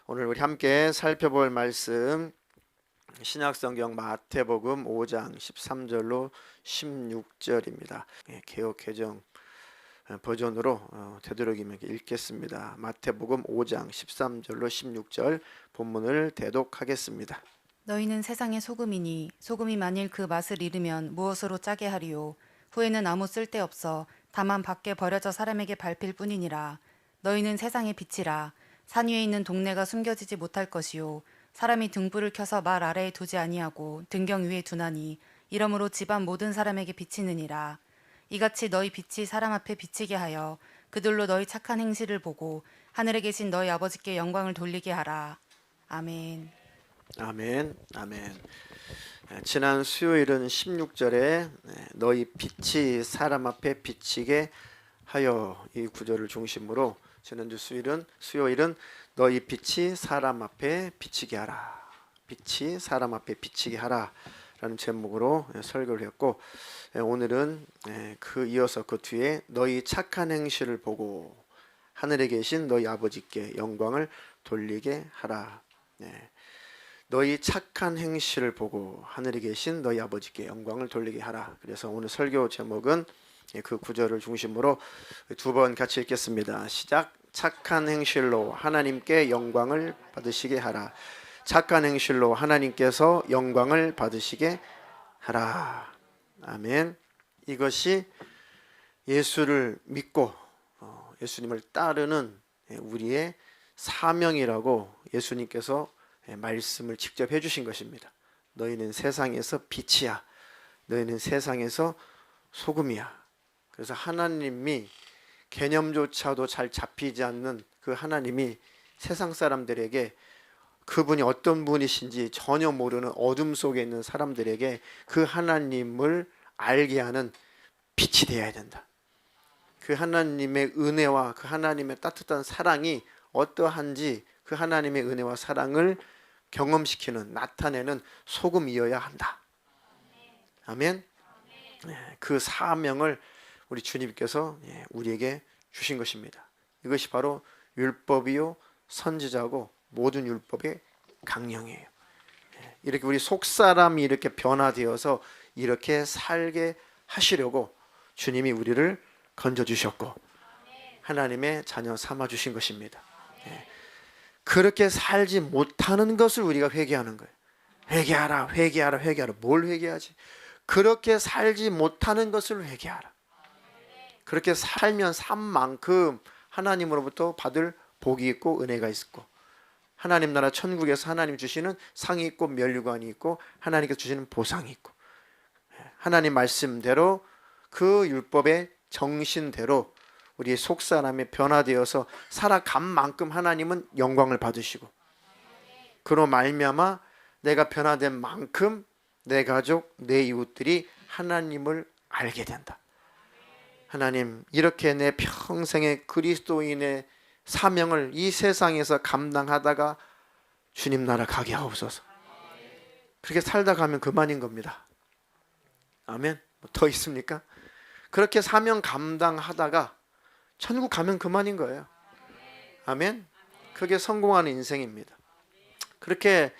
오늘 우리 함께 살펴볼 말씀 신약성경 마태복음 5장 13절로 16절입니다. 개역 개정 버전으로 되도록이면 읽겠습니다. 마태복음 5장 13절로 16절 본문을 대독하겠습니다. 너희는 세상의 소금이니 소금이 만일 그 맛을 잃으면 무엇으로 짜게 하리요? 후에는 아무 쓸데없어 다만 밖에 버려져 사람에게 밟힐 뿐이니라. 너희는 세상의 빛이라. 산 위에 있는 동네가 숨겨지지 못할 것이요 사람이 등불을 켜서 말 아래에 두지 아니하고 등경 위에 두나니 이러므로 집안 모든 사람에게 비치느니라. 이같이 너희 빛이 사람 앞에 비치게 하여 그들로 너희 착한 행실을 보고 하늘에 계신 너희 아버지께 영광을 돌리게 하라. 아멘. 아멘. 아멘. 지난 수요일은 16절에 너희 빛이 사람 앞에 비치게 하여 이 구절을 중심으로 지난주 수요일은 너희 빛이 사람 앞에 비치게 하라. 빛이 사람 앞에 비치게 하라 라는 제목으로 설교를 했고, 오늘은 그 이어서 그 뒤에 너희 착한 행실을 보고 하늘에 계신 너희 아버지께 영광을 돌리게 하라. 너희 착한 행실을 보고 하늘에 계신 너희 아버지께 영광을 돌리게 하라. 그래서 오늘 설교 제목은 그 구절을 중심으로 두 번 같이 읽겠습니다. 시작. 착한 행실로 하나님께 영광을 받으시게 하라. 착한 행실로 하나님께서 영광을 받으시게 하라. 아멘. 이것이 예수를 믿고 예수님을 따르는 우리의 사명이라고 예수님께서 말씀을 직접 해주신 것입니다. 너희는 세상에서 빛이야. 너희는 세상에서 소금이야. 그래서 하나님이 개념조차도 잘 잡히지 않는 그 하나님이 세상 사람들에게 그분이 어떤 분이신지 전혀 모르는 어둠 속에 있는 사람들에게 그 하나님을 알게 하는 빛이 되어야 된다. 그 하나님의 은혜와 그 하나님의 따뜻한 사랑이 어떠한지 그 하나님의 은혜와 사랑을 경험시키는, 나타내는 소금이어야 한다. 아멘. 그 사명을 우리 주님께서 우리에게 주신 것입니다. 이것이 바로 율법이요 선지자고 모든 율법의 강령이에요. 이렇게 우리 속사람이 이렇게 변화되어서 이렇게 살게 하시려고 주님이 우리를 건져주셨고 하나님의 자녀 삼아주신 것입니다. 그렇게 살지 못하는 것을 우리가 회개하는 거예요. 회개하라, 회개하라, 회개하라. 뭘 회개하지? 그렇게 살지 못하는 것을 회개하라. 그렇게 살면 산 만큼 하나님으로부터 받을 복이 있고 은혜가 있고, 하나님 나라 천국에서 하나님 주시는 상이 있고 면류관이 있고 하나님께서 주시는 보상이 있고, 하나님 말씀대로 그 율법의 정신대로 우리의 속사람이 변화되어서 살아간 만큼 하나님은 영광을 받으시고, 그로 말미암아 내가 변화된 만큼 내 가족, 내 이웃들이 하나님을 알게 된다. 하나님, 이렇게 내 평생의 그리스도인의 사명을 이 세상에서 감당하다가 주님 나라 가게 하옵소서. 그렇게 살다 가면 그만인 겁니다. 아멘. 더 있습니까? 그렇게 사명 감당하다가 천국 가면 그만인 거예요. 아멘. 그게 성공하는 인생입니다. 그렇게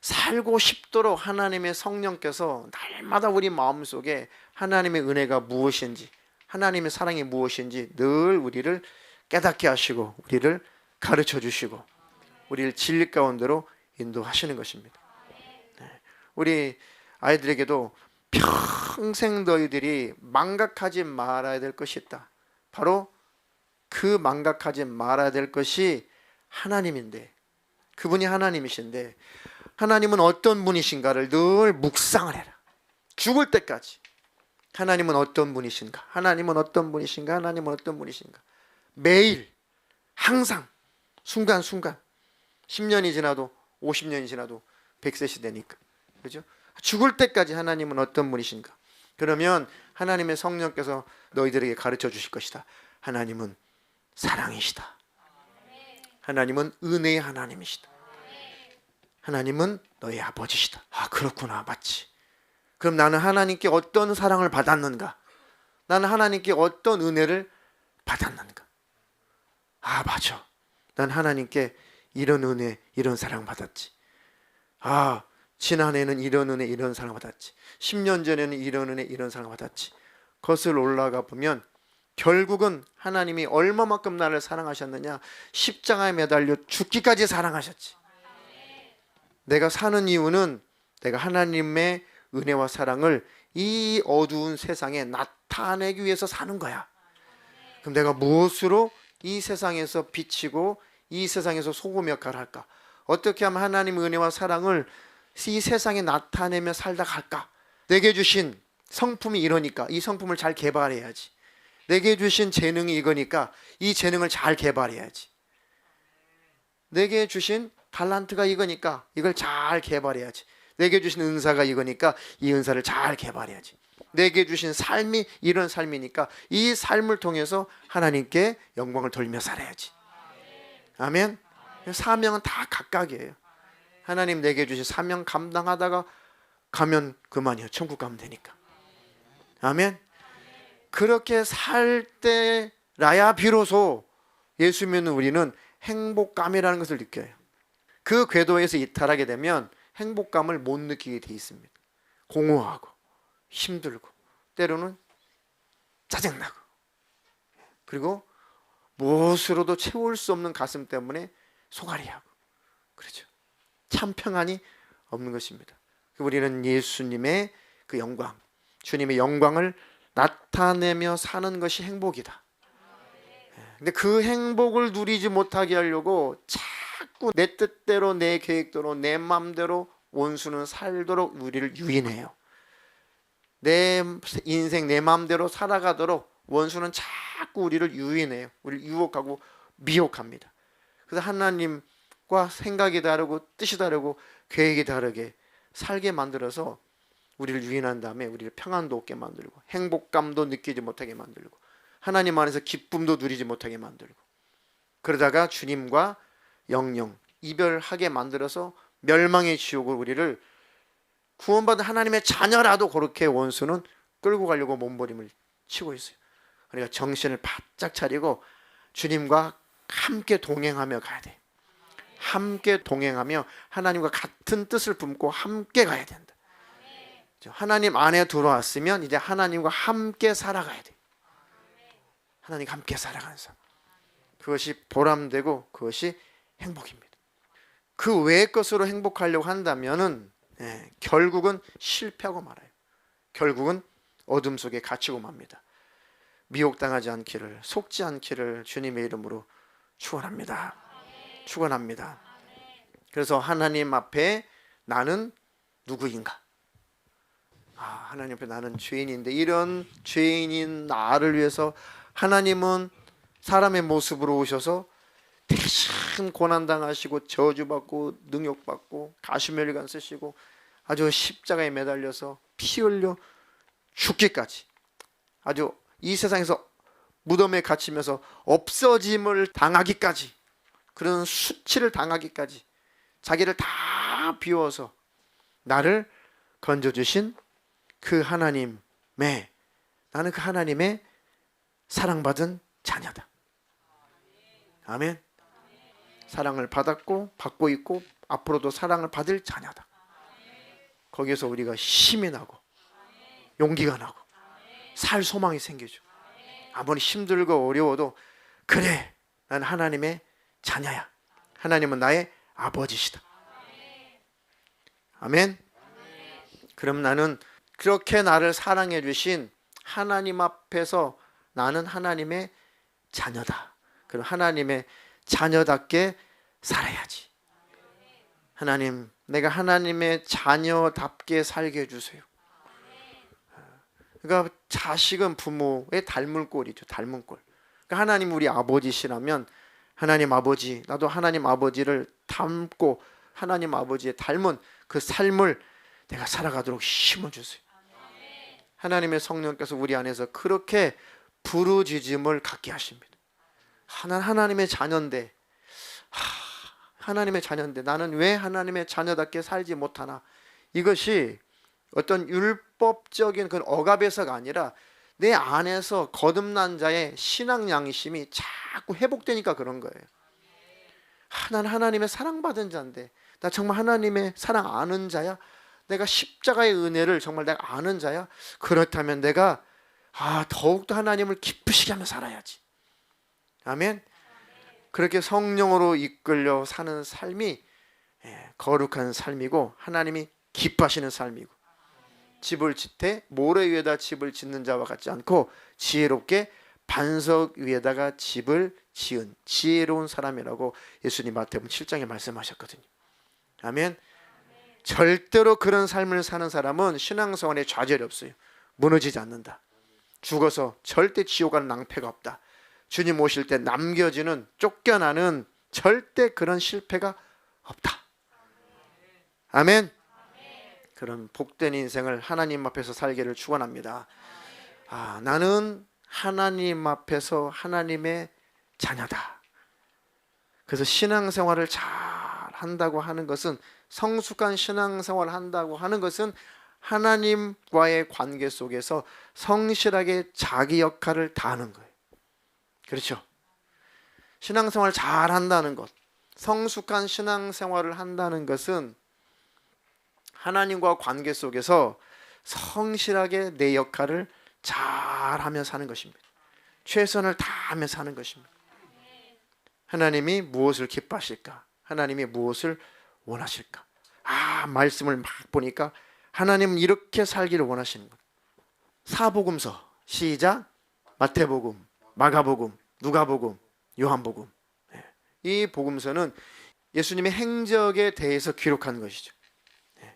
살고 싶도록 하나님의 성령께서 날마다 우리 마음속에 하나님의 은혜가 무엇인지, 하나님의 사랑이 무엇인지 늘 우리를 깨닫게 하시고 우리를 가르쳐 주시고 우리를 진리 가운데로 인도하시는 것입니다. 우리 아이들에게도 평생 너희들이 망각하지 말아야 될 것이 있다. 바로 그 망각하지 말아야 될 것이 하나님인데, 그분이 하나님이신데 하나님은 어떤 분이신가를 늘 묵상을 해라. 죽을 때까지 하나님은 어떤 분이신가? 하나님은 어떤 분이신가? 하나님은 어떤 분이신가? 매일 항상 순간순간 10년이 지나도 50년이 지나도 100세시 되니까, 그렇죠? 죽을 때까지 하나님은 어떤 분이신가? 그러면 하나님의 성령께서 너희들에게 가르쳐 주실 것이다. 하나님은 사랑이시다. 하나님은 은혜의 하나님이시다. 하나님은 너의 아버지시다. 아, 그렇구나, 맞지. 그럼 나는 하나님께 어떤 사랑을 받았는가? 나는 하나님께 어떤 은혜를 받았는가? 아, 맞아. 난 하나님께 이런 은혜, 이런 사랑 받았지. 아, 지난해는 이런 은혜, 이런 사랑 받았지. 10년 전에는 이런 은혜, 이런 사랑 받았지. 거슬러 올라가 보면 결국은 하나님이 얼마만큼 나를 사랑하셨느냐? 십자가에 매달려 죽기까지 사랑하셨지. 내가 사는 이유는 내가 하나님의 은혜와 사랑을 이 어두운 세상에 나타내기 위해서 사는 거야. 그럼 내가 무엇으로 이 세상에서 비치고 이 세상에서 소금 역할을 할까? 어떻게 하면 하나님의 은혜와 사랑을 이 세상에 나타내며 살다 갈까? 내게 주신 성품이 이러니까 이 성품을 잘 개발해야지. 내게 주신 재능이 이거니까 이 재능을 잘 개발해야지. 내게 주신 달란트가 이거니까 이걸 잘 개발해야지. 내게 주신 은사가 이거니까 이 은사를 잘 개발해야지. 내게 주신 삶이 이런 삶이니까 이 삶을 통해서 하나님께 영광을 돌리며 살아야지. 아멘. 사명은 다 각각이에요. 하나님 내게 주신 사명 감당하다가 가면 그만이요. 천국 가면 되니까. 아멘. 그렇게 살 때라야 비로소 예수 믿는 우리는 행복감이라는 것을 느껴요. 그 궤도에서 이탈하게 되면 행복감을 못 느끼게 돼 있습니다. 공허하고 힘들고 때로는 짜증나고 그리고 무엇으로도 채울 수 없는 가슴 때문에 소갈이하고 그렇죠. 참 평안이 없는 것입니다. 우리는 예수님의 그 영광, 주님의 영광을 나타내며 사는 것이 행복이다. 근데 그 행복을 누리지 못하게 하려고 자꾸 내 뜻대로 내 계획대로 내 마음대로 원수는 살도록 우리를 유인해요. 내 인생 내 마음대로 살아가도록 원수는 자꾸 우리를 유인해요. 우리를 유혹하고 미혹합니다. 그래서 하나님과 생각이 다르고 뜻이 다르고 계획이 다르게 살게 만들어서 우리를 유인한 다음에 우리를 평안도 없게 만들고 행복감도 느끼지 못하게 만들고 하나님 안에서 기쁨도 누리지 못하게 만들고 그러다가 주님과 영영 이별하게 만들어서 멸망의 지옥을 우리를 구원받은 하나님의 자녀라도 그렇게 원수는 끌고 가려고 몸부림을 치고 있어요. 그러니까 정신을 바짝 차리고 주님과 함께 동행하며 가야 돼. 함께 동행하며 하나님과 같은 뜻을 품고 함께 가야 된다. 하나님 안에 들어왔으면 이제 하나님과 함께 살아가야 돼. 하나님과 함께 살아가는 삶. 그것이 보람되고 그것이 행복입니다. 그 외의 것으로 행복하려고 한다면은 결국은 실패하고 말아요. 결국은 어둠 속에 갇히고 맙니다. 미혹당하지 않기를, 속지 않기를 주님의 이름으로 축원합니다. 축원합니다. 그래서 하나님 앞에 나는 누구인가? 하나님 앞에 나는 죄인인데 이런 죄인인 나를 위해서 하나님은 사람의 모습으로 오셔서 대신 고난당하시고 저주받고 능욕받고 가시멜리관 쓰시고 아주 십자가에 매달려서 피 흘려 죽기까지 아주 이 세상에서 무덤에 갇히면서 없어짐을 당하기까지 그런 수치를 당하기까지 자기를 다 비워서 나를 건져주신 그 하나님의 나는 그 하나님의 사랑받은 자녀다. 아멘. 사랑을 받았고 받고 있고 앞으로도 사랑을 받을 자녀다. 거기에서 우리가 힘이 나고 용기가 나고 살 소망이 생기죠. 아무리 힘들고 어려워도 그래 난 하나님의 자녀야. 하나님은 나의 아버지시다. 아멘. 그럼 나는 그렇게 나를 사랑해 주신 하나님 앞에서 나는 하나님의 자녀다. 그럼 하나님의 자녀답게 살아야지. 하나님, 내가 하나님의 자녀답게 살게 해주세요. 그러니까 자식은 부모의 닮은 꼴이죠. 닮은 꼴. 그러니까 하나님 우리 아버지시라면 하나님 아버지, 나도 하나님 아버지를 닮고 하나님 아버지의 닮은 그 삶을 내가 살아가도록 힘을 주세요. 하나님의 성령께서 우리 안에서 그렇게 부르짖음을 갖게 하십니다. 난 하나님의 자녀인데 하나님의 자녀인데 나는 왜 하나님의 자녀답게 살지 못하나. 이것이 어떤 율법적인 그런 억압에서가 아니라 내 안에서 거듭난 자의 신앙 양심이 자꾸 회복되니까 그런 거예요. 난 하나님의 사랑받은 자인데, 나 정말 하나님의 사랑 아는 자야? 내가 십자가의 은혜를 정말 내가 아는 자야? 그렇다면 내가 더욱더 하나님을 기쁘시게 하며 살아야지. 아멘. 그렇게 성령으로 이끌려 사는 삶이 거룩한 삶이고 하나님이 기뻐하시는 삶이고, 집을 짓되 모래 위에다 집을 짓는 자와 같지 않고 지혜롭게 반석 위에다가 집을 지은 지혜로운 사람이라고 예수님 마태복음 7장에 말씀하셨거든요. 아멘. 절대로 그런 삶을 사는 사람은 신앙생활에 좌절이 없어요. 무너지지 않는다. 죽어서 절대 지옥 가는 낭패가 없다. 주님 오실 때 남겨지는, 쫓겨나는 절대 그런 실패가 없다. 아멘. 그런 복된 인생을 하나님 앞에서 살기를 축원합니다. 나는 하나님 앞에서 하나님의 자녀다. 그래서 신앙생활을 잘 한다고 하는 것은, 성숙한 신앙생활을 한다고 하는 것은 하나님과의 관계 속에서 성실하게 자기 역할을 다하는 거예요. 그렇죠? 신앙생활을 잘 한다는 것, 성숙한 신앙생활을 한다는 것은 하나님과 관계 속에서 성실하게 내 역할을 잘하며 사는 것입니다. 최선을 다하며 사는 것입니다. 하나님이 무엇을 기뻐하실까? 하나님이 무엇을 원하실까? 말씀을 막 보니까 하나님은 이렇게 살기를 원하시는 거예요. 사복음서 시작. 마태복음, 마가복음, 누가복음, 요한복음. 이 복음서는 예수님의 행적에 대해서 기록한 것이죠.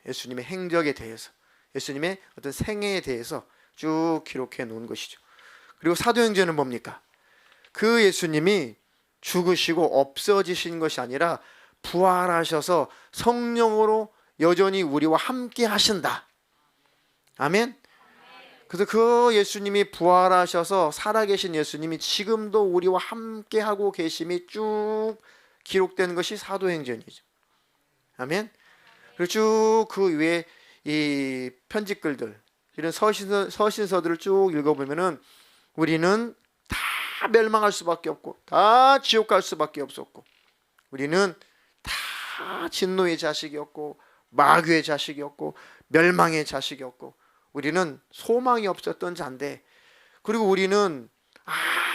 예수님의 행적에 대해서, 예수님의 어떤 생애에 대해서 쭉 기록해 놓은 것이죠. 그리고 사도행전은 뭡니까? 그 예수님이 죽으시고 없어지신 것이 아니라 부활하셔서 성령으로 여전히 우리와 함께 하신다. 아멘. 그래서 그 예수님이 부활하셔서 살아계신 예수님이 지금도 우리와 함께 하고 계심이 쭉 기록된 것이 사도행전이죠. 아멘. 그리고 쭉 그 위에 이 편지글들, 이런 서신서들을 쭉 읽어보면은 우리는 다 멸망할 수밖에 없고, 다 지옥 갈 수밖에 없었고, 우리는 다 진노의 자식이었고, 마귀의 자식이었고, 멸망의 자식이었고, 우리는 소망이 없었던 자인데, 그리고 우리는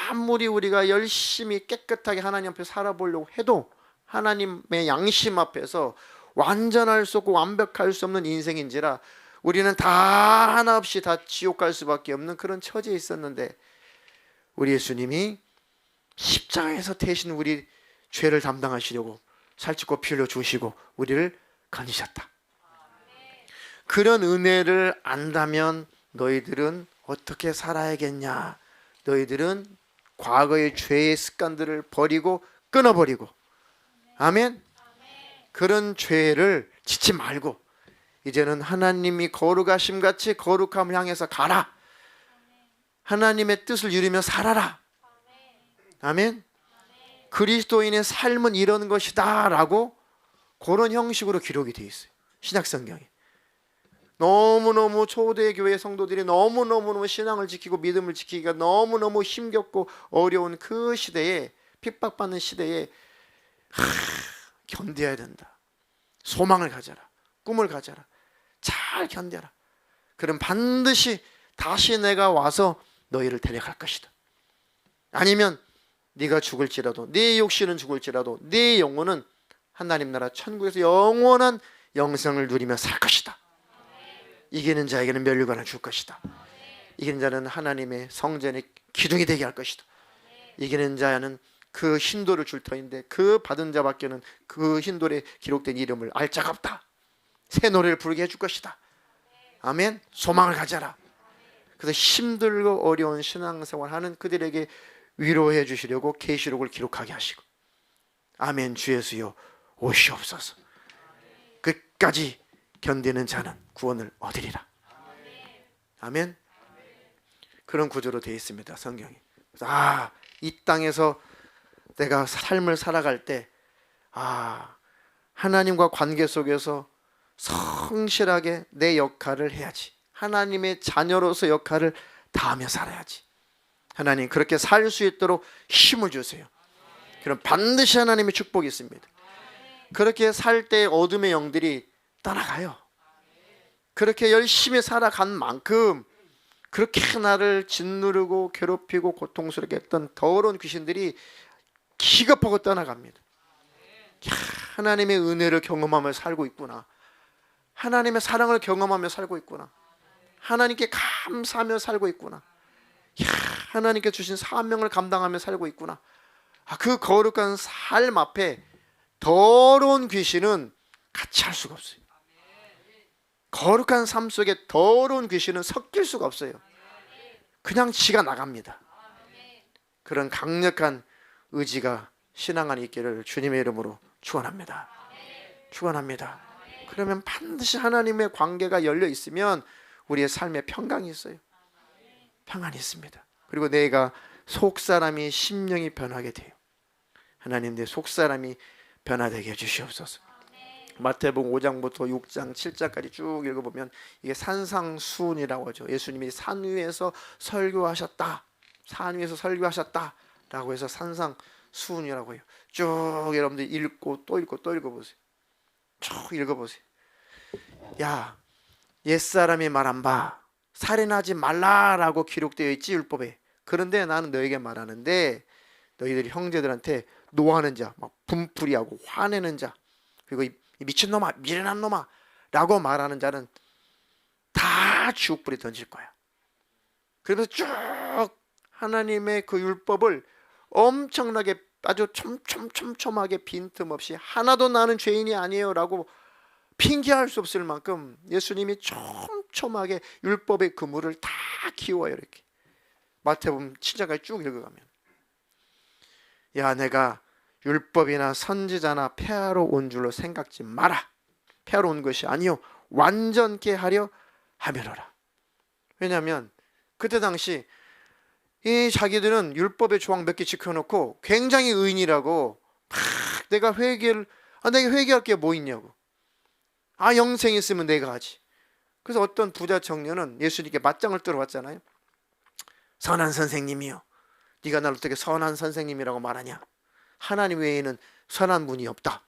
아무리 우리가 열심히 깨끗하게 하나님 앞에 살아보려고 해도 하나님의 양심 앞에서 완전할 수 없고 완벽할 수 없는 인생인지라 우리는 다 하나 없이 다 지옥 갈 수밖에 없는 그런 처지에 있었는데, 우리 예수님이 십자가에서 대신 우리 죄를 담당하시려고 살찌고 피 흘려 주시고 우리를 건지셨다. 그런 은혜를 안다면 너희들은 어떻게 살아야겠냐? 너희들은 과거의 죄의 습관들을 버리고 끊어버리고, 아멘. 그런 죄를 짓지 말고 이제는 하나님이 거룩하심 같이 거룩함을 향해서 가라. 하나님의 뜻을 이루며 살아라. 아멘. 그리스도인의 삶은 이런 것이다 라고 그런 형식으로 기록이 되어 있어요. 신약성경에. 너무너무 초대교회 성도들이 너무너무 신앙을 지키고 믿음을 지키기가 너무너무 힘겹고 어려운 그 시대에, 핍박받는 시대에 견뎌야 된다. 소망을 가져라. 꿈을 가져라. 잘 견뎌라. 그럼 반드시 다시 내가 와서 너희를 데려갈 것이다. 아니면 네가 죽을지라도, 네 육신은 죽을지라도 네 영혼은 하나님 나라 천국에서 영원한 영생을 누리며 살 것이다. 이기는 자에게는 면류관을 줄 것이다. 이기는 자는 하나님의 성전의 기둥이 되게 할 것이다. 이기는 자는 그 흰돌을 줄 터인데 그 받은 자밖에는 그 흰돌에 기록된 이름을 알 자가 없다. 새 노래를 부르게 해줄 것이다. 아멘. 소망을 가져라. 그래서 힘들고 어려운 신앙생활하는 그들에게 위로해 주시려고 계시록을 기록하게 하시고, 아멘. 주 예수여 오시옵소서. 끝까지 견디는 자는 구원을 얻으리라. 아멘. 그런 구조로 되어 있습니다, 성경이. 이 땅에서 내가 삶을 살아갈 때 하나님과 관계 속에서 성실하게 내 역할을 해야지. 하나님의 자녀로서 역할을 다하며 살아야지. 하나님 그렇게 살 수 있도록 힘을 주세요. 그럼 반드시 하나님의 축복이 있습니다. 그렇게 살 때 어둠의 영들이 떠나가요. 그렇게 열심히 살아간 만큼 그렇게 나를 짓누르고 괴롭히고 고통스럽게 했던 더러운 귀신들이 기겁하고 떠나갑니다. 하나님의 은혜를 경험하며 살고 있구나. 하나님의 사랑을 경험하며 살고 있구나. 하나님께 감사하며 살고 있구나. 하나님께 주신 사명을 감당하며 살고 있구나. 그 거룩한 삶 앞에 더러운 귀신은 같이 할 수가 없어요. 거룩한 삶 속에 더러운 귀신은 섞일 수가 없어요. 그냥 지가 나갑니다. 그런 강력한 의지가 신앙 안에 있기를 주님의 이름으로 축원합니다. 축원합니다. 그러면 반드시 하나님의 관계가 열려 있으면 우리의 삶에 평강이 있어요. 평안이 있습니다. 그리고 내가 속사람이 심령이 변하게 돼요. 하나님 내 속사람이 변화되게 해주시옵소서. 마태복음 5장부터 6장 7장까지 쭉 읽어보면 이게 산상수훈이라고 하죠. 예수님이 산 위에서 설교하셨다, 산 위에서 설교하셨다라고 해서 산상수훈이라고 해요. 쭉 여러분들 읽고 또 읽고 또 읽어보세요. 쭉 읽어보세요. 야, 옛사람이 말한 바 살인하지 말라라고 기록되어 있지 율법에. 그런데 나는 너에게 말하는데 너희들이 형제들한테 노하는 자, 막 분풀이하고 화내는 자, 그리고 이 미친놈아, 미련한 놈아 라고 말하는 자는 다 지옥불에 던질 거야. 그러면서 쭉 하나님의 그 율법을 엄청나게 아주 촘촘하게 빈틈없이 하나도 나는 죄인이 아니에요 라고 핑계할 수 없을 만큼 예수님이 촘촘하게 율법의 그물을 다 키워요. 이렇게 마태복음 7장까지 쭉 읽어가면, 야, 내가 율법이나 선지자나 폐하러 온 줄로 생각지 마라. 폐하러 온 것이 아니요 완전케 하려 함이로라. 왜냐하면 그때 당시 이 자기들은 율법의 조항 몇 개 지켜놓고 굉장히 의인이라고 막 내가 회개할 게 뭐 있냐고. 영생 있으면 내가 하지. 그래서 어떤 부자 청년은 예수님께 맞짱을 뜨러 왔잖아요. 선한 선생님이요, 네가 날 어떻게 선한 선생님이라고 말하냐. 하나님 외에는 선한 분이 없다.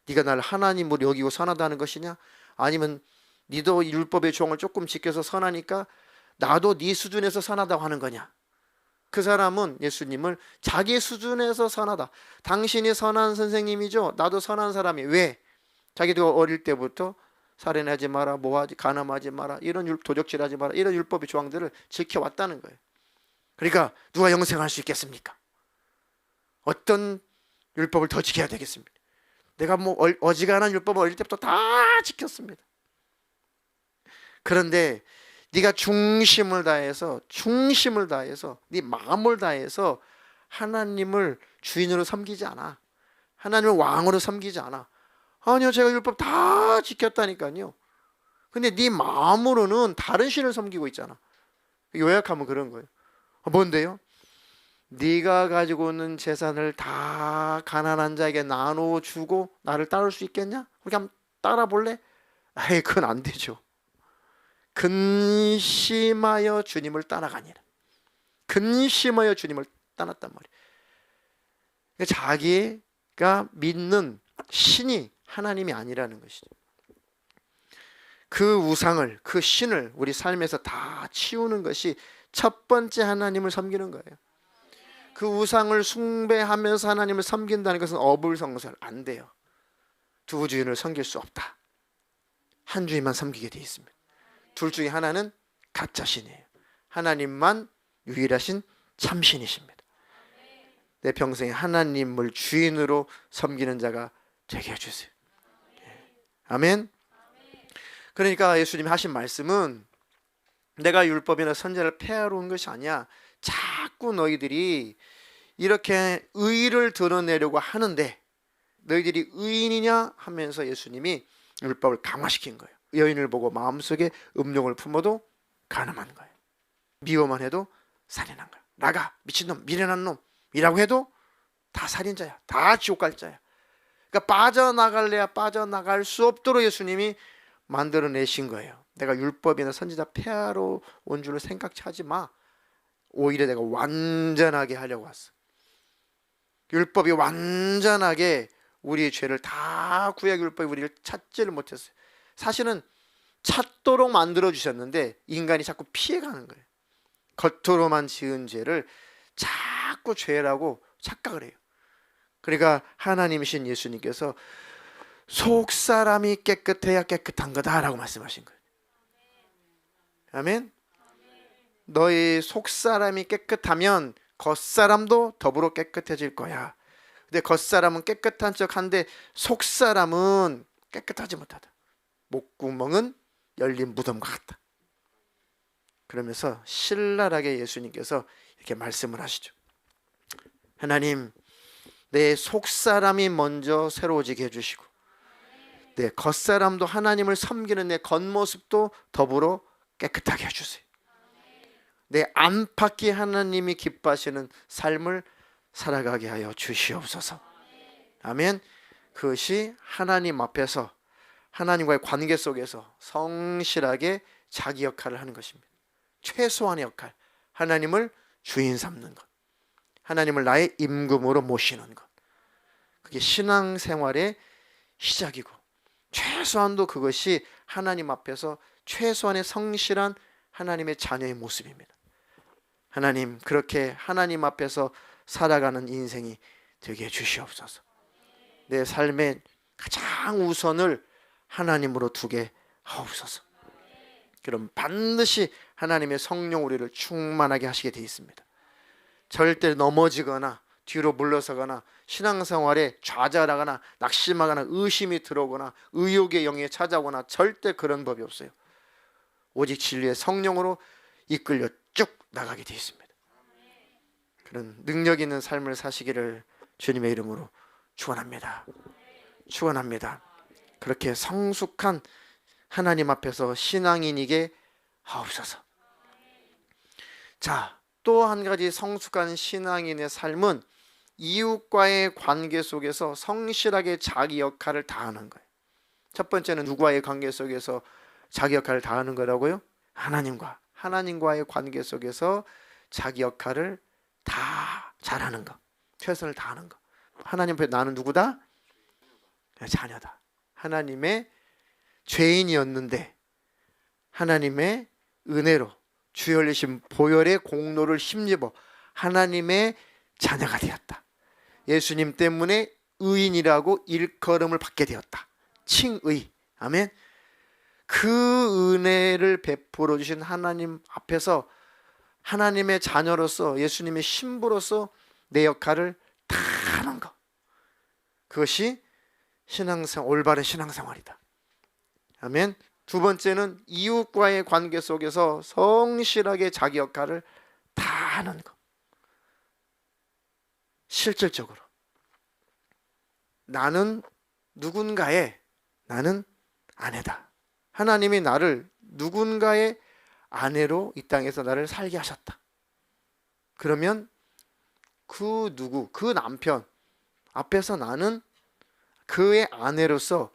네가 날 하나님으로 여기고 선하다는 것이냐, 아니면 네도 율법의 조항을 조금 지켜서 선하니까 나도 네 수준에서 선하다고 하는 거냐. 그 사람은 예수님을 자기 수준에서 선하다, 당신이 선한 선생님이죠, 나도 선한 사람이. 왜? 자기도 어릴 때부터 살인하지 마라, 모하지, 간음하지 마라, 이런 도적질하지 마라, 이런 율법의 조항들을 지켜왔다는 거예요. 그러니까 누가 영생할 수 있겠습니까? 어떤 율법을 더 지켜야 되겠습니까? 내가 뭐 어지간한 율법을 어릴 때부터 다 지켰습니다. 그런데 네가 중심을 다해서 네 마음을 다해서 하나님을 주인으로 섬기지 않아. 하나님을 왕으로 섬기지 않아. 아니요, 제가 율법 다 지켰다니까요. 근데 네 마음으로는 다른 신을 섬기고 있잖아. 요약하면 그런 거예요. 뭔데요? 네가 가지고 있는 재산을 다 가난한 자에게 나눠주고 나를 따를 수 있겠냐? 우리 한번 따라 볼래? 그건 안 되죠. 근심하여 주님을 따라가니라. 근심하여 주님을 떠났단 말이에요. 자기가 믿는 신이 하나님이 아니라는 것이죠. 그 우상을, 그 신을 우리 삶에서 다 치우는 것이 첫 번째 하나님을 섬기는 거예요. 그 우상을 숭배하면서 하나님을 섬긴다는 것은 어불성설, 안 돼요. 두 주인을 섬길 수 없다. 한 주인만 섬기게 돼 있습니다. 둘 중에 하나는 가짜 신이에요. 하나님만 유일하신 참신이십니다. 내 평생에 하나님을 주인으로 섬기는 자가 되게 해주세요. 아멘. 그러니까 예수님이 하신 말씀은 내가 율법이나 선지자를 폐하러 온 것이 아니야. 자꾸 너희들이 이렇게 의를 드러내려고 하는데 너희들이 의인이냐 하면서 예수님이 율법을 강화시킨 거예요. 여인을 보고 마음속에 음욕을 품어도 간음한 거예요. 미워만 해도 살인한 거예요. 나가, 미친놈, 미련한 놈이라고 해도 다 살인자야, 다 지옥 갈 자야. 그러니까 빠져나갈래야 빠져나갈 수 없도록 예수님이 만들어내신 거예요. 내가 율법이나 선지자 폐하러 온 줄을 생각치 하지 마. 오히려 내가 완전하게 하려고 왔어. 율법이 완전하게 우리의 죄를 다 구약 율법이 우리를 찾지를 못했어요. 사실은 찾도록 만들어 주셨는데 인간이 자꾸 피해가는 거예요. 겉으로만 지은 죄를 자꾸 죄라고 착각을 해요. 그러니까 하나님이신 예수님께서 속사람이 깨끗해야 깨끗한 거다라고 말씀하신 거예요. 아멘. 너희 속사람이 깨끗하면 겉사람도 더불어 깨끗해질 거야. 근데 겉사람은 깨끗한 척한데 속사람은 깨끗하지 못하다. 목구멍은 열린 무덤과 같다. 그러면서 신랄하게 예수님께서 이렇게 말씀을 하시죠. 하나님, 내 속사람이 먼저 새로워지게 해주시고 내 겉사람도 하나님을 섬기는 내 겉모습도 더불어 깨끗하게 해주세요. 내 안팎이 하나님이 기뻐하시는 삶을 살아가게 하여 주시옵소서. 아멘. 그것이 하나님 앞에서 하나님과의 관계 속에서 성실하게 자기 역할을 하는 것입니다. 최소한의 역할, 하나님을 주인 삼는 것, 하나님을 나의 임금으로 모시는 것, 그게 신앙생활의 시작이고 최소한도 그것이 하나님 앞에서 최소한의 성실한 하나님의 자녀의 모습입니다. 하나님, 그렇게 하나님 앞에서 살아가는 인생이 되게 해주시옵소서. 내 삶의 가장 우선을 하나님으로 두게 하옵소서. 그럼 반드시 하나님의 성령 우리를 충만하게 하시게 되어 있습니다. 절대 넘어지거나 뒤로 물러서거나 신앙생활에 좌절하거나 낙심하거나 의심이 들어오거나 의욕의 영에 찾아오거나 절대 그런 법이 없어요. 오직 진리의 성령으로 이끌려 쭉 나가게 되어 있습니다. 그런 능력 있는 삶을 사시기를 주님의 이름으로 축원합니다. 축원합니다. 그렇게 성숙한 하나님 앞에서 신앙인이게 하옵소서. 자, 또 한 가지 성숙한 신앙인의 삶은 이웃과의 관계 속에서 성실하게 자기 역할을 다하는 거예요. 첫 번째는 누구와의 관계 속에서 자기 역할을 다하는 거라고요? 하나님과의 관계 속에서 자기 역할을 다 잘하는 거, 최선을 다하는 거. 하나님 앞에 나는 누구다? 자녀다. 하나님의 죄인이었는데 하나님의 은혜로 주 열리신 보혈의 공로를 힘입어 하나님의 자녀가 되었다. 예수님 때문에 의인이라고 일컬음을 받게 되었다. 칭의. 아멘. 그 은혜를 베풀어 주신 하나님 앞에서 하나님의 자녀로서 예수님의 신부로서 내 역할을 다 하는 것, 그것이 올바른 신앙생활이다. 아멘. 두 번째는 이웃과의 관계 속에서 성실하게 자기 역할을 다 하는 것. 실질적으로 나는 아내다. 하나님이 나를 누군가의 아내로 이 땅에서 나를 살게 하셨다. 그러면 그 남편 앞에서 나는 그의 아내로서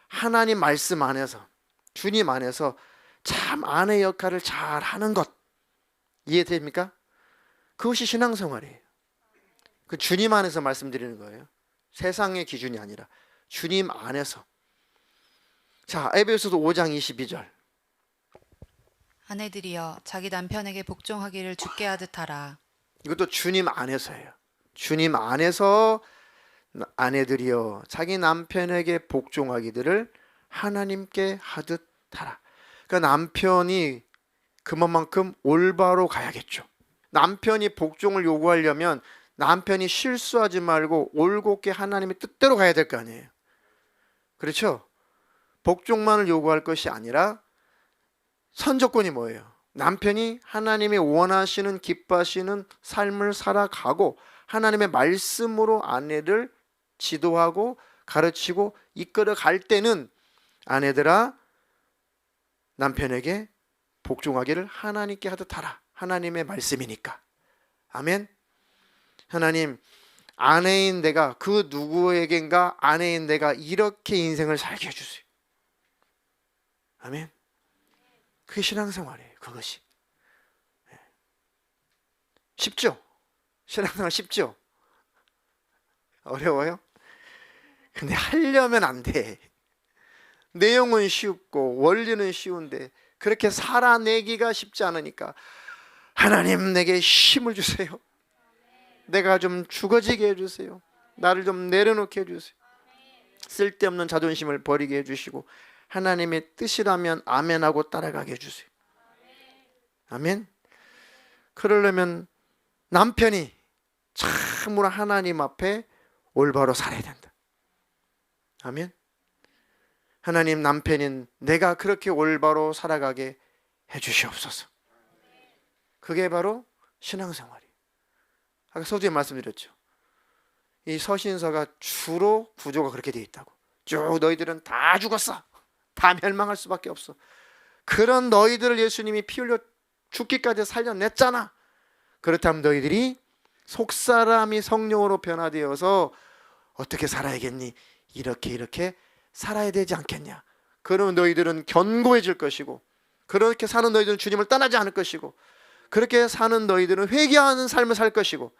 하나님 말씀 안에서 주님 안에서 참 아내 역할을 잘 하는 것, 이해됩니까? 그것이 신앙생활이에요. 그 주님 안에서 말씀드리는 거예요. 세상의 기준이 아니라 주님 안에서. 자, 에베소서 5장 22절. 아내들이여 자기 남편에게 복종하기를 주께 하듯 하라. 이것도 주님 안에서예요. 주님 안에서 아내들이여 자기 남편에게 복종하기들을 하나님께 하듯 하라. 그러니까 남편이 그만큼 올바로 가야겠죠. 남편이 복종을 요구하려면 남편이 실수하지 말고 올곧게 하나님의 뜻대로 가야 될 거 아니에요. 그렇죠? 복종만을 요구할 것이 아니라 선조건이 뭐예요? 남편이 하나님이 원하시는 기뻐하시는 삶을 살아가고 하나님의 말씀으로 아내를 지도하고 가르치고 이끌어 갈 때는 아내들아 남편에게 복종하기를 하나님께 하듯 하라. 하나님의 말씀이니까. 아멘. 하나님, 아내인 내가 그 누구에겐가 아내인 내가 이렇게 인생을 살게 해주세요. 아멘. 그게 신앙생활이에요. 그것이. 쉽죠? 신앙생활 쉽죠? 어려워요? 근데 하려면 안 돼. 내용은 쉽고 원리는 쉬운데 그렇게 살아내기가 쉽지 않으니까 하나님 내게 힘을 주세요. 내가 좀 죽어지게 해주세요. 나를 좀 내려놓게 해주세요. 쓸데없는 자존심을 버리게 해주시고 하나님의 뜻이라면 아멘하고 따라가게 해주세요. 아멘. 그러려면 남편이 참으로 하나님 앞에 올바로 살아야 된다. 아멘. 하나님, 남편인 내가 그렇게 올바로 살아가게 해주시옵소서. 그게 바로 신앙생활이에요. 아까 서두에 말씀드렸죠. 이 서신서가 주로 구조가 그렇게 되어 있다고. 쭉 너희들은 다 죽었어. 다 멸망할 수밖에 없어. 그런 너희들을 예수님이 피 흘려 죽기까지 살려냈잖아. 그렇다면 너희들이 속사람이 성령으로 변화되어서 어떻게 살아야겠니? 이렇게 살아야 되지 않겠냐? 그러면 너희들은 견고해질 것이고, 그렇게 사는 너희들은 주님을 떠나지 않을 것이고, 그렇게 사는 너희들은 회개하는 삶을 살 것이고,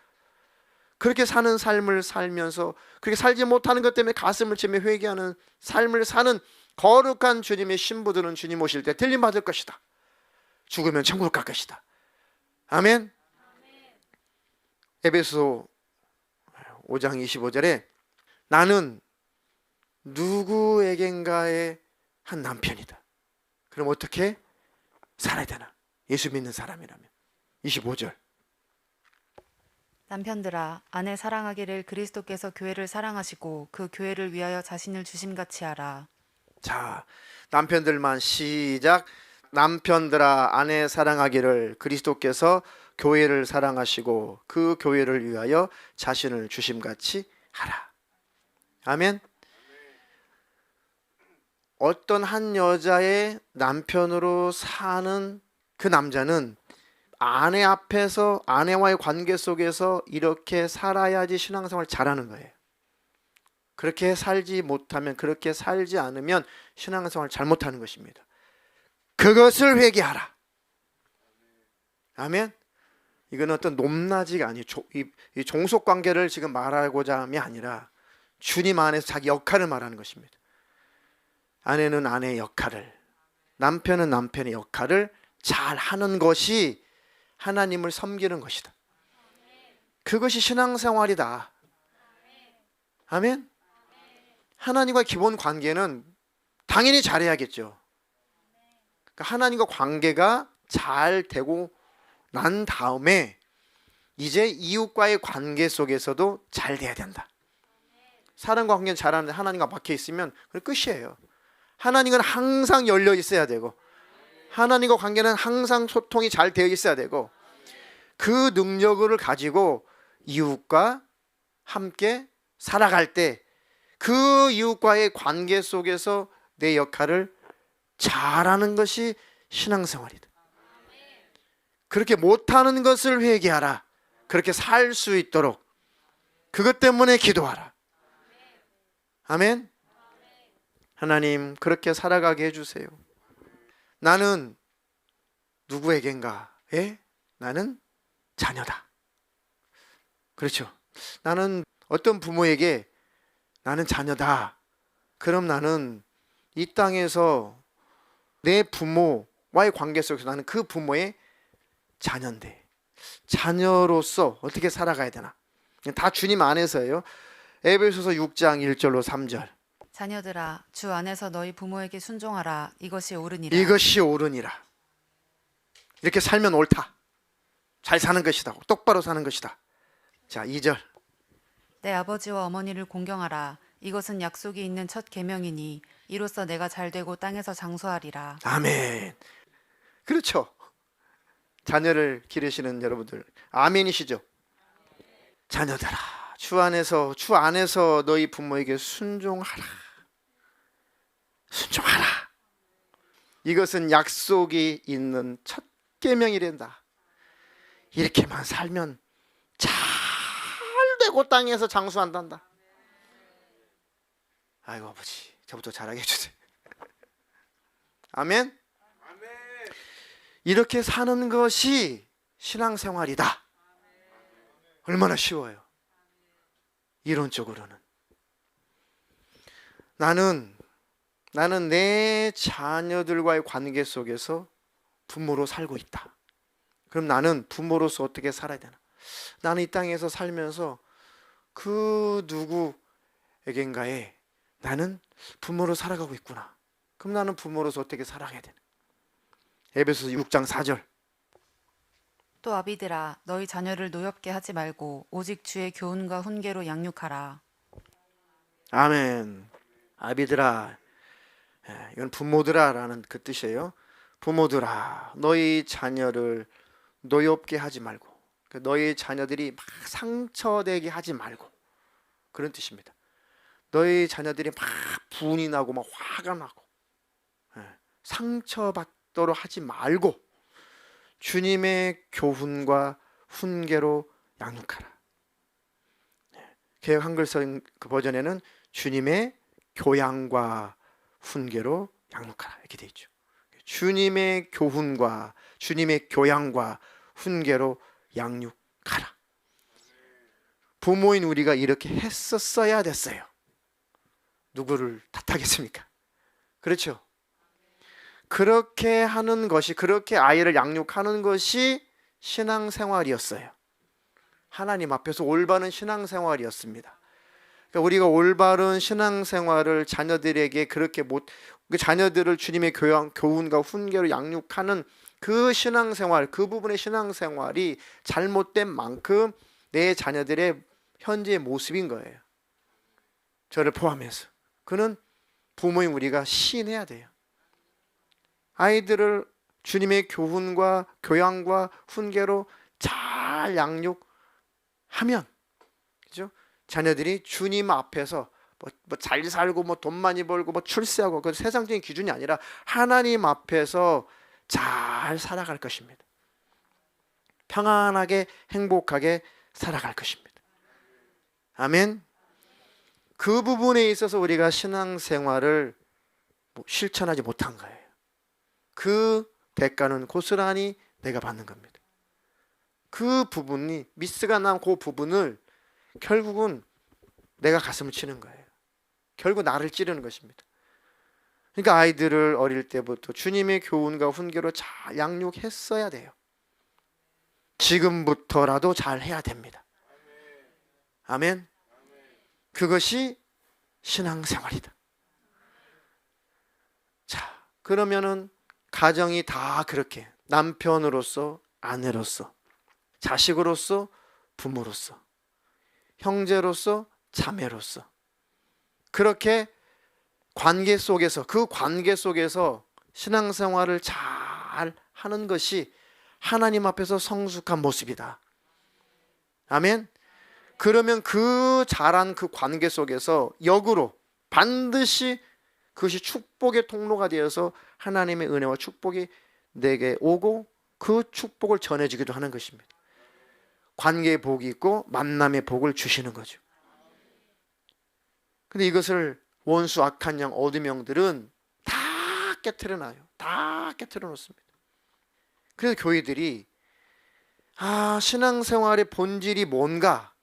그렇게 사는 삶을 살면서 그렇게 살지 못하는 것 때문에 가슴을 치며 회개하는 삶을 사는 거룩한 주님의 신부들은 주님 오실 때 들림 받을 것이다. 죽으면 천국 갈 것이다. 아멘. 에베소 5장 25절에 나는 누구에겐가의 한 남편이다. 그럼 어떻게 살아야 되나? 예수 믿는 사람이라면. 25절. 남편들아 아내 사랑하기를 그리스도께서 교회를 사랑하시고 그 교회를 위하여 자신을 주심같이 하라. 자, 남편들만 시작. 남편들아 아내 사랑하기를 그리스도께서 교회를 사랑하시고 그 교회를 위하여 자신을 주심같이 하라. 아멘. 어떤 한 여자의 남편으로 사는 그 남자는 아내 앞에서 아내와의 관계 속에서 이렇게 살아야지 신앙생활 잘하는 거예요. 그렇게 살지 못하면, 그렇게 살지 않으면 신앙생활 잘못하는 것입니다. 그것을 회개하라. 아멘. 이건 어떤 높낮이가 아니에요. 이 종속관계를 지금 말하고자 함이 아니라 주님 안에서 자기 역할을 말하는 것입니다. 아내는 아내의 역할을, 남편은 남편의 역할을 잘 하는 것이 하나님을 섬기는 것이다. 그것이 신앙생활이다. 아멘. 하나님과 기본 관계는 당연히 잘해야겠죠. 그러니까 하나님과 관계가 잘 되고 난 다음에 이제 이웃과의 관계 속에서도 잘 돼야 된다. 사람과 관계는 잘하는데 하나님과 막혀 있으면 그게 끝이에요. 하나님은 항상 열려 있어야 되고, 하나님과 관계는 항상 소통이 잘 되어 있어야 되고, 그 능력을 가지고 이웃과 함께 살아갈 때 그 이웃과의 관계 속에서 내 역할을 잘하는 것이 신앙생활이다. 그렇게 못하는 것을 회개하라. 그렇게 살 수 있도록 그것 때문에 기도하라. 아멘. 하나님 그렇게 살아가게 해주세요. 나는 누구에겐가? 나는 자녀다. 그렇죠. 나는 어떤 부모에게 나는 자녀다. 그럼 나는 이 땅에서 내 부모와의 관계 속에서 나는 그 부모의 자녀인데, 자녀로서 어떻게 살아가야 되나? 다 주님 안에서예요. 에베소서 6장 1절로 3절. 자녀들아 주 안에서 너희 부모에게 순종하라. 이것이 옳으니라. 이것이 옳으니라. 이렇게 살면 옳다. 잘 사는 것이다. 똑바로 사는 것이다. 자, 2절. 내 아버지와 어머니를 공경하라. 이것은 약속이 있는 첫 계명이니 이로써 내가 잘되고 땅에서 장수하리라. 아멘. 그렇죠. 자녀를 기르시는 여러분들 아멘이시죠? 자녀들아 주 안에서 너희 부모에게 순종하라. 순종하라. 이것은 약속이 있는 첫 계명이란다. 이렇게만 살면 잘 되고 땅에서 장수한단다. 아이고 아버지 저부터 잘하게 해주세요. 아멘. 이렇게 사는 것이 신앙생활이다. 얼마나 쉬워요. 이론적으로는. 나는 내 자녀들과의 관계 속에서 부모로 살고 있다. 그럼 나는 부모로서 어떻게 살아야 되나? 나는 이 땅에서 살면서 그 누구에겐가에 나는 부모로 살아가고 있구나. 그럼 나는 부모로서 어떻게 살아가야 되나? 에베소서 6장 4절. 또 아비들아 너희 자녀를 노엽게 하지 말고 오직 주의 교훈과 훈계로 양육하라. 아멘. 아비들아, 이건 부모들아라는 그 뜻이에요. 부모들아, 너희 자녀를 노엽게 하지 말고, 너희 자녀들이 막 상처되게 하지 말고, 그런 뜻입니다. 너희 자녀들이 막 분이 나고 막 화가 나고 상처받도록 하지 말고 주님의 교훈과 훈계로 양육하라. 개역 한글성 그 버전에는 주님의 교양과 훈계로 양육하라 이렇게 돼 있죠. 주님의 교훈과 주님의 교양과 훈계로 양육하라. 부모인 우리가 이렇게 했었어야 됐어요. 누구를 탓하겠습니까? 그렇죠? 그렇게 하는 것이, 그렇게 아이를 양육하는 것이 신앙생활이었어요. 하나님 앞에서 올바른 신앙생활이었습니다. 그러니까 우리가 올바른 신앙생활을 자녀들에게 그렇게 자녀들을 주님의 교훈과 훈계로 양육하는 그 신앙생활, 그 부분의 신앙생활이 잘못된 만큼 내 자녀들의 현재의 모습인 거예요. 저를 포함해서. 그는 부모인 우리가 시인해야 돼요. 아이들을 주님의 교훈과 교양과 훈계로 잘 양육하면, 그죠? 자녀들이 주님 앞에서 뭐 잘 살고 뭐 돈 많이 벌고 뭐 출세하고 그 세상적인 기준이 아니라 하나님 앞에서 잘 살아갈 것입니다. 평안하게 행복하게 살아갈 것입니다. 아멘. 그 부분에 있어서 우리가 신앙생활을 실천하지 못한 거예요. 그 대가는 고스란히 내가 받는 겁니다. 그 부분이 미스가 난 그 부분을 결국은 내가 가슴을 치는 거예요. 결국 나를 찌르는 것입니다. 그러니까 아이들을 어릴 때부터 주님의 교훈과 훈계로 잘 양육했어야 돼요. 지금부터라도 잘 해야 됩니다. 아멘. 그것이 신앙생활이다. 자, 그러면은 가정이 다 그렇게 남편으로서, 아내로서, 자식으로서, 부모로서, 형제로서, 자매로서 그렇게 관계 속에서, 그 관계 속에서 신앙생활을 잘 하는 것이 하나님 앞에서 성숙한 모습이다. 아멘. 그러면 그 잘한 그 관계 속에서 역으로 반드시 그것이 축복의 통로가 되어서 하나님의 은혜와 축복이 내게 오고 그 축복을 전해주기도 하는 것입니다. 관계의 복이 있고 만남의 복을 주시는 거죠. 근데 이것을 원수 악한 영 어둠 영들은 다 깨트려놔요. 다 깨트려 놓습니다. 그래서 교회들이 신앙생활의 본질이 뭔가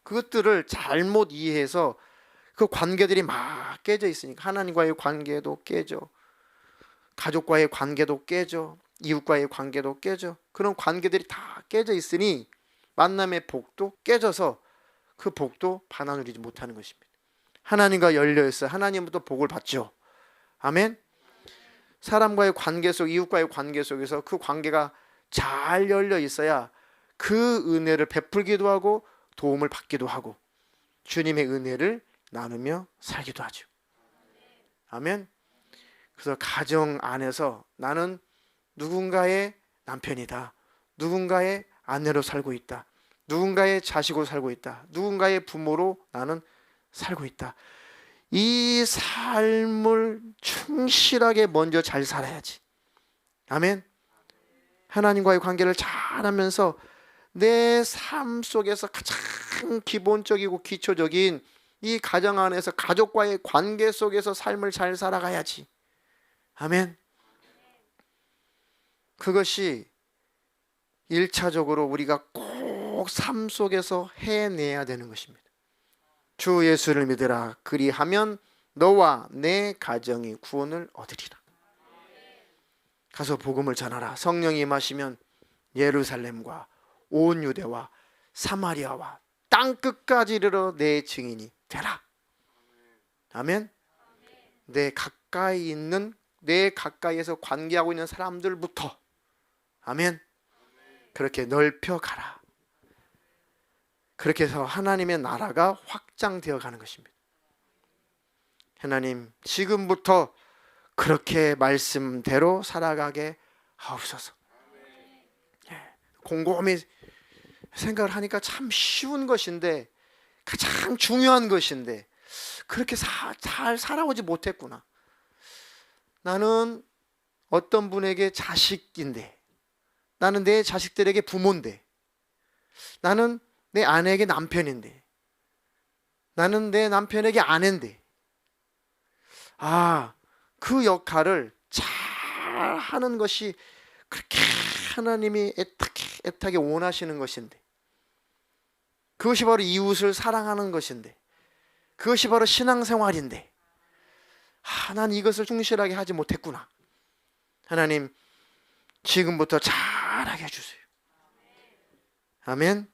그것들을 잘못 이해해서 그 관계들이 막 깨져 있으니까 하나님과의 관계도 깨져, 가족과의 관계도 깨져, 이웃과의 관계도 깨져. 그런 관계들이 다 깨져 있으니 만남의 복도 깨져서 그 복도 받아 누리지 못하는 것입니다. 하나님과 열려있어 하나님부터 복을 받죠. 아멘. 사람과의 관계 속, 이웃과의 관계 속에서 그 관계가 잘 열려 있어야 그 은혜를 베풀기도 하고 도움을 받기도 하고 주님의 은혜를 나누며 살기도 하죠. 아멘. 그래서 가정 안에서 나는 누군가의 남편이다, 누군가의 아내로 살고 있다, 누군가의 자식으로 살고 있다, 누군가의 부모로 나는 살고 있다. 이 삶을 충실하게 먼저 잘 살아야지. 아멘. 하나님과의 관계를 잘하면서 내 삶 속에서 가장 기본적이고 기초적인 이 가정 안에서 가족과의 관계 속에서 삶을 잘 살아가야지. 아멘. 그것이 1차적으로 우리가 꼭 삶 속에서 해내야 되는 것입니다. 주 예수를 믿으라. 그리하면 너와 내 가정이 구원을 얻으리라. 가서 복음을 전하라. 성령이 임하시면 예루살렘과 온 유대와 사마리아와 땅끝까지 이르러 내 증인이 되라. 아멘. 내 가까이에서 관계하고 있는 사람들부터, 아멘, 그렇게 넓혀 가라. 그렇게 해서 하나님의 나라가 확장되어 가는 것입니다. 하나님, 지금부터 그렇게 말씀대로 살아가게 하옵소서. 곰곰이 생각을 하니까 참 쉬운 것인데, 가장 중요한 것인데 그렇게 잘 살아오지 못했구나. 나는 어떤 분에게 자식인데, 나는 내 자식들에게 부모인데, 나는 내 아내에게 남편인데, 나는 내 남편에게 아내인데, 그 역할을 잘 하는 것이 그렇게 하나님이 애타게 원하시는 것인데, 그것이 바로 이웃을 사랑하는 것인데, 그것이 바로 신앙생활인데, 난 이것을 충실하게 하지 못했구나. 하나님, 지금부터 잘하게 해주세요. 아멘.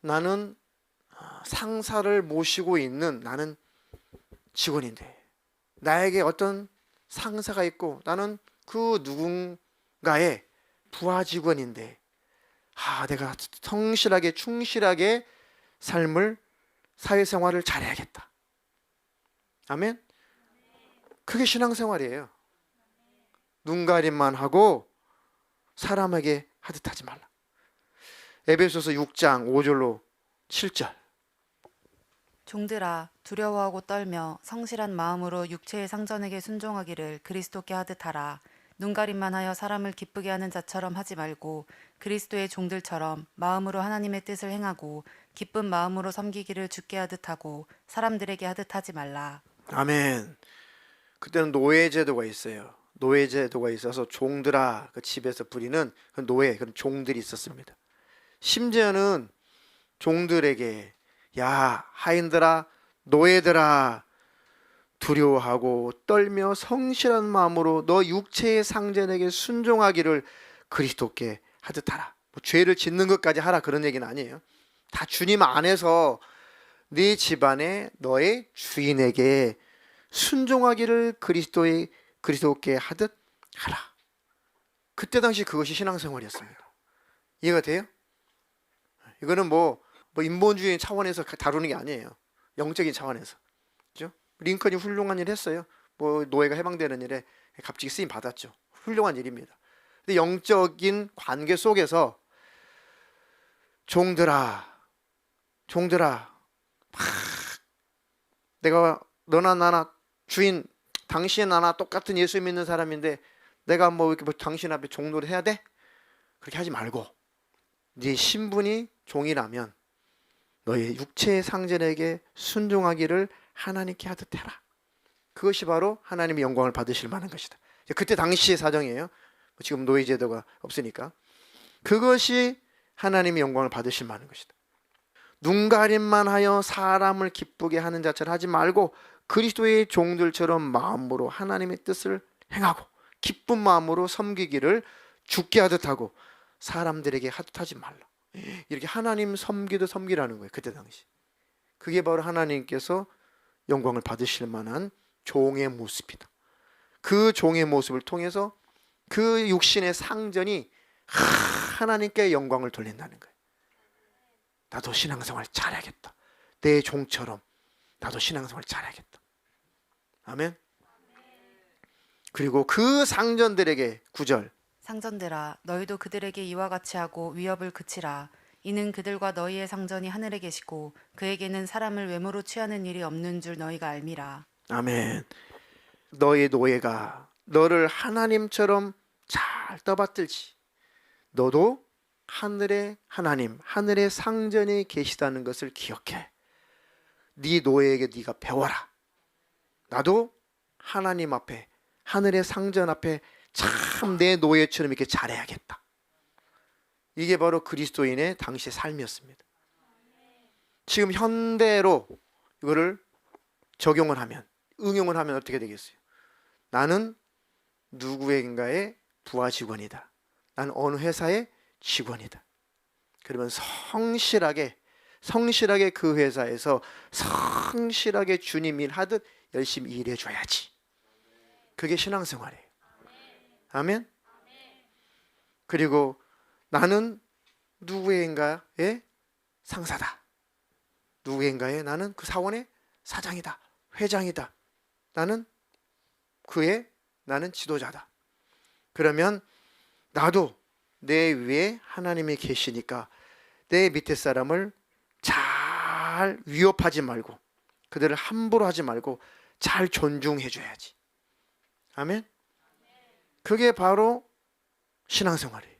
나는 상사를 모시고 있는, 나는 직원인데, 나에게 어떤 상사가 있고 나는 그 누군가의 부하 직원인데, 내가 성실하게 충실하게 사회생활을 잘해야겠다. 아멘. 그게 신앙생활이에요. 눈가림만 하고 사람에게 하듯 하지 말라. 에베소서 6장 5절로 7절. 종들아, 두려워하고 떨며 성실한 마음으로 육체의 상전에게 순종하기를 그리스도께 하듯 하라. 눈가림만 하여 사람을 기쁘게 하는 자처럼 하지 말고 그리스도의 종들처럼 마음으로 하나님의 뜻을 행하고 기쁜 마음으로 섬기기를 주께 하듯 하고 사람들에게 하듯 하지 말라. 아멘. 그때는 노예제도가 있어요. 노예제도가 있어서 종들아, 그 집에서 부리는 그 노예, 그런 종들이 있었습니다. 심지어는 종들에게, 야, 하인들아, 노예들아, 두려워하고 떨며 성실한 마음으로 너 육체의 상전에게 순종하기를 그리스도께 하듯 하라. 죄를 짓는 것까지 하라, 그런 얘기는 아니에요. 다 주님 안에서 네 집안에 너의 주인에게 순종하기를 그리스도께 하듯 하라. 그때 당시 그것이 신앙생활이었습니다. 이해가 돼요? 이거는 뭐 인본주의 차원에서 다루는 게 아니에요. 영적인 차원에서. 그죠? 링컨이 훌륭한 일 했어요. 노예가 해방되는 일에 갑자기 쓰임 받았죠. 훌륭한 일입니다. 근데 영적인 관계 속에서 종들아, 내가 너나 나나 주인, 당신 나나 똑같은 예수 믿는 사람인데 내가 이렇게 당신 앞에 종노릇 해야 돼? 그렇게 하지 말고, 네 신분이 종이라면 너의 육체의 상전에게 순종하기를 하나님께 하듯 해라. 그것이 바로 하나님의 영광을 받으실 만한 것이다. 그때 당시의 사정이에요. 지금 노예제도가 없으니까. 그것이 하나님의 영광을 받으실 만한 것이다. 눈가림만 하여 사람을 기쁘게 하는 자처럼 하지 말고 그리스도의 종들처럼 마음으로 하나님의 뜻을 행하고 기쁜 마음으로 섬기기를 주께 하듯 하고 사람들에게 하듯 하지 말라. 이렇게 하나님 섬기라는 거예요. 그때 당시. 그게 바로 하나님께서 영광을 받으실 만한 종의 모습이다. 그 종의 모습을 통해서 그 육신의 상전이 하나님께 영광을 돌린다는 거예요. 나도 신앙생활 잘해야겠다. 내 종처럼 나도 신앙생활 잘해야겠다. 아멘. 그리고 그 상전들에게 9절. 상전들아, 너희도 그들에게 이와 같이 하고 위협을 그치라. 이는 그들과 너희의 상전이 하늘에 계시고 그에게는 사람을 외모로 취하는 일이 없는 줄 너희가 알미라. 아멘. 너의 노예가 너를 하나님처럼 잘 떠받들지, 너도 하늘의 하나님, 하늘의 상전이 계시다는 것을 기억해. 네 노예에게 네가 배워라. 나도 하나님 앞에, 하늘의 상전 앞에 참 내 노예처럼 이렇게 잘해야겠다. 이게 바로 그리스도인의 당시의 삶이었습니다. 지금 현대로 이거를 적용을 하면, 응용을 하면 어떻게 되겠어요? 나는 누구인가의 부하 직원이다. 나는 어느 회사의 직원이다. 그러면 성실하게 그 회사에서 성실하게 주님 일하듯 열심히 일해줘야지. 그게 신앙생활이에요. 아멘. 그리고 나는 누구인가의 상사다. 누구인가의 나는 그 사원의 사장이다. 회장이다. 나는 나는 지도자다. 그러면 나도 내 위에 하나님이 계시니까 내 밑에 사람을 잘 위협하지 말고, 그들을 함부로 하지 말고 잘 존중해 줘야지. 아멘. 그게 바로 신앙생활이에요.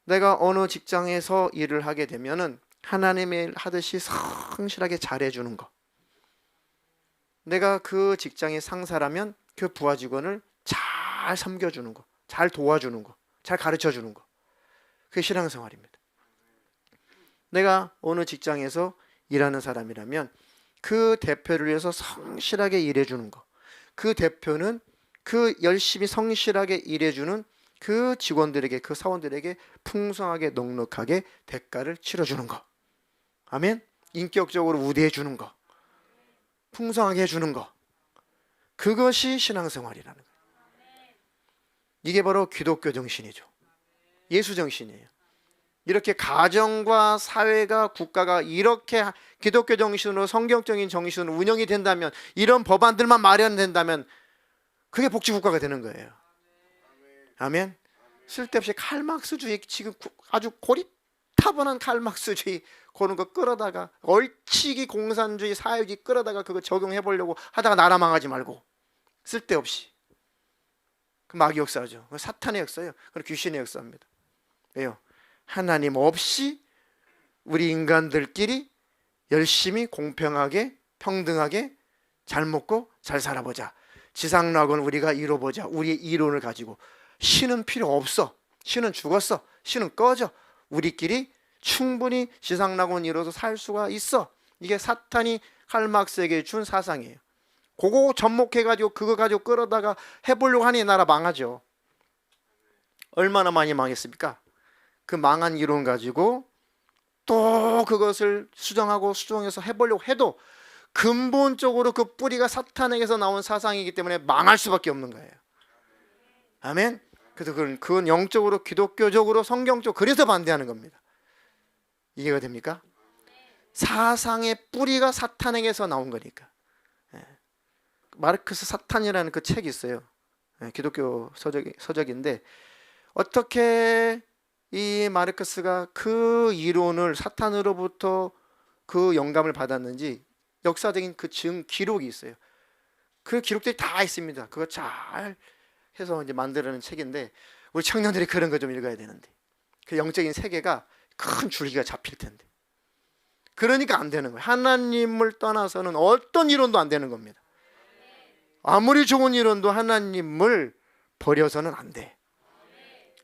내가 어느 직장에서 일을 하게 되면은 하나님의 일 하듯이 성실하게 잘해 주는 거. 내가 그 직장의 상사라면 그 부하 직원을 잘 섬겨주는 거, 잘 도와주는 거, 잘 가르쳐 주는 거. 그게 신앙생활입니다. 내가 어느 직장에서 일하는 사람이라면 그 대표를 위해서 성실하게 일해주는 거, 그 대표는 그 열심히 성실하게 일해주는 그 직원들에게, 그 사원들에게 풍성하게 넉넉하게 대가를 치러주는 거. 아멘. 인격적으로 우대해 주는 거, 풍성하게 해주는 거. 그것이 신앙생활이라는 거예요. 이게 바로 기독교 정신이죠. 예수 정신이에요. 이렇게 가정과 사회가, 국가가 이렇게 기독교 정신으로, 성경적인 정신으로 운영이 된다면, 이런 법안들만 마련된다면 그게 복지국가가 되는 거예요. 아멘. 쓸데없이 칼막스주의, 지금 아주 고리타분한 칼막스주의 그런 거 끌어다가, 얼치기 공산주의, 사회주의 끌어다가 그거 적용해 보려고 하다가 나라 망하지 말고, 쓸데없이. 그 마귀 역사죠. 사탄의 역사예요. 그건 귀신의 역사입니다. 왜요? 하나님 없이 우리 인간들끼리 열심히 공평하게 평등하게 잘 먹고 잘 살아보자. 지상락은 우리가 이뤄보자. 우리의 이론을 가지고. 신은 필요 없어. 신은 죽었어. 신은 꺼져. 우리끼리 충분히 지상락은 이뤄서 살 수가 있어. 이게 사탄이 칼막스에게 준 사상이에요. 그거 접목해가지고 그거 가지고 끌어다가 해보려고 하니 나라 망하죠. 얼마나 많이 망했습니까? 그 망한 이론 가지고 또 그것을 수정하고 수정해서 해보려고 해도 근본적으로 그 뿌리가 사탄에게서 나온 사상이기 때문에 망할 수밖에 없는 거예요. 아멘. 그래서 그건 영적으로, 기독교적으로, 성경적으로 그래서 반대하는 겁니다. 이해가 됩니까? 사상의 뿌리가 사탄에게서 나온 거니까. 마르크스 사탄이라는 그 책이 있어요. 기독교 서적인데 어떻게 이 마르크스가 그 이론을 사탄으로부터 그 영감을 받았는지 역사적인 그 기록이 있어요. 그 기록들이 다 있습니다. 그거 잘 해서 이제 만들어낸 책인데 우리 청년들이 그런 거 좀 읽어야 되는데, 그 영적인 세계가 큰 줄기가 잡힐 텐데. 그러니까 안 되는 거예요. 하나님을 떠나서는 어떤 이론도 안 되는 겁니다. 아무리 좋은 이론도 하나님을 버려서는 안 돼.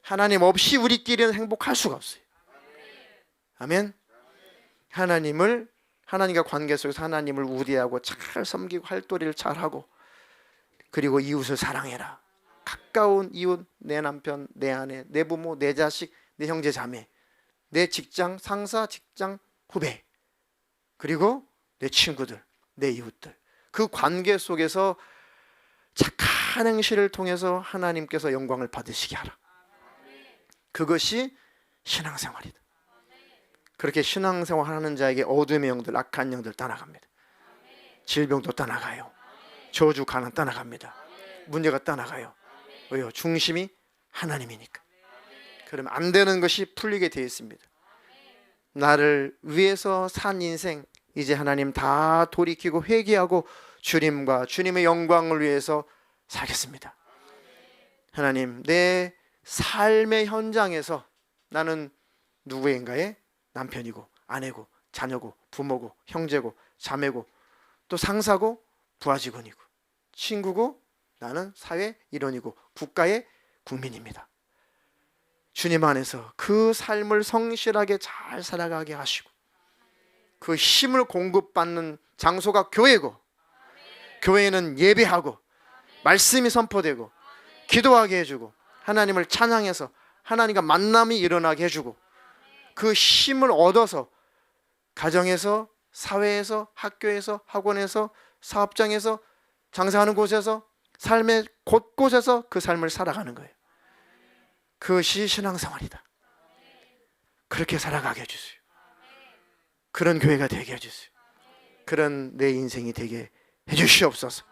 하나님 없이 우리끼리는 행복할 수가 없어요. 아멘. 하나님과 관계 속에서 하나님을 우대하고 잘 섬기고 활도리를 잘하고, 그리고 이웃을 사랑해라. 가까운 이웃, 내 남편, 내 아내, 내 부모, 내 자식, 내 형제 자매, 내 직장 상사, 직장 후배, 그리고 내 친구들, 내 이웃들. 그 관계 속에서 착한 행실을 통해서 하나님께서 영광을 받으시게 하라. 그것이 신앙생활이다. 그렇게 신앙생활 하는 자에게 어둠의 영들, 악한 영들 떠나갑니다. 질병도 떠나가요. 저주, 가난 떠나갑니다. 문제가 떠나가요. 왜요? 중심이 하나님이니까. 그러면 안 되는 것이 풀리게 되어 있습니다. 나를 위해서 산 인생, 이제 하나님 다 돌이키고 회개하고 주님과 주님의 영광을 위해서 살겠습니다. 하나님, 내 삶의 현장에서 나는 누구인가의 남편이고 아내고 자녀고 부모고 형제고 자매고 또 상사고 부하 직원이고 친구고 나는 사회 일원이고 국가의 국민입니다. 주님 안에서 그 삶을 성실하게 잘 살아가게 하시고, 그 힘을 공급받는 장소가 교회고, 교회는 예배하고 말씀이 선포되고 기도하게 해주고 하나님을 찬양해서 하나님과 만남이 일어나게 해주고, 그 힘을 얻어서 가정에서, 사회에서, 학교에서, 학원에서, 사업장에서, 장사하는 곳에서, 삶의 곳곳에서 그 삶을 살아가는 거예요. 그것이 신앙생활이다. 그렇게 살아가게 해주세요. 그런 교회가 되게 해주세요. 그런 내 인생이 되게 해주시옵소서.